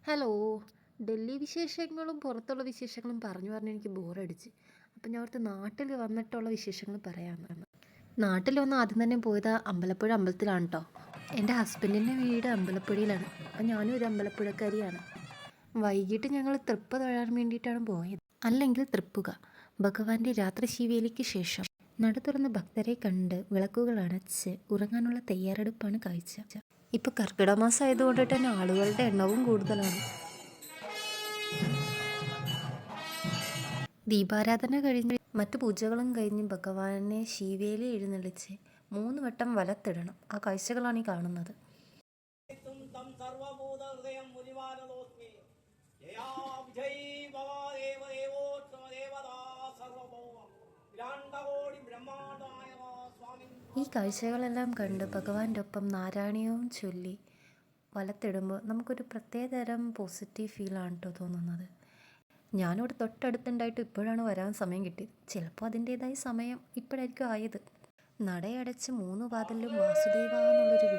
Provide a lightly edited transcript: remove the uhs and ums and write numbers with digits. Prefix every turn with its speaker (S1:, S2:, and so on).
S1: Hello. Delhi വിശേഷങ്ങളും പുറത്തുള്ള വിശേഷങ്ങളും പറഞ്ഞു പറഞ്ഞ് എനിക്ക് ബോറടിച്ച്. അപ്പം ഞാൻ ഓർത്ത് നാട്ടിൽ വന്നിട്ടുള്ള വിശേഷങ്ങൾ പറയാമെന്ന്. നാട്ടിൽ വന്ന് ആദ്യം തന്നെ പോയത് അമ്പലപ്പുഴ അമ്പലത്തിലാണ് കേട്ടോ. എൻ്റെ ഹസ്ബൻഡിൻ്റെ വീട് അമ്പലപ്പുഴയിലാണ്. അപ്പം ഞാനും ഒരു അമ്പലപ്പുഴക്കാരിയാണ്. വൈകിട്ട് ഞങ്ങൾ തൃപ്പ തൊഴാൻ വേണ്ടിയിട്ടാണ് പോയത്. അല്ലെങ്കിൽ തൃപ്പുക, ഭഗവാന്റെ രാത്രി ശിവേലിക്ക് ശേഷം നട തുറന്ന് ഭക്തരെ കണ്ട് വിളക്കുകൾ അണച്ച് ഉറങ്ങാനുള്ള തയ്യാറെടുപ്പാണ് കാഴ്ച. ഇപ്പോൾ കർക്കിടക മാസം ആയതുകൊണ്ട് തന്നെ ആളുകളുടെ എണ്ണവും കൂടുതലാണ്. ദീപാരാധന കഴിഞ്ഞ് മറ്റു പൂജകളും കഴിഞ്ഞ് ഭഗവാനെ ശിവേലി എഴുന്നള്ളിച്ച് 3 വട്ടം വലത്തിടണം. ആ കാഴ്ചകളാണ് ഈ കാണുന്നത്. ഈ കാഴ്ചകളെല്ലാം കണ്ട് ഭഗവാന്റെ ഒപ്പം നാരായണീയവും ചൊല്ലി വലത്തിടുമ്പോൾ നമുക്കൊരു പ്രത്യേകതരം പോസിറ്റീവ് ഫീലാണ് കേട്ടോ തോന്നുന്നത്. ഞാനിവിടെ തൊട്ടടുത്തുണ്ടായിട്ട് ഇപ്പോഴാണ് വരാൻ സമയം കിട്ടിയത്. ചിലപ്പോൾ അതിൻ്റേതായ സമയം ഇപ്പോഴായിരിക്കും ആയത്. നടയടച്ച് 3 വാതിലിലും വാസുദേവ എന്നുള്ളൊരു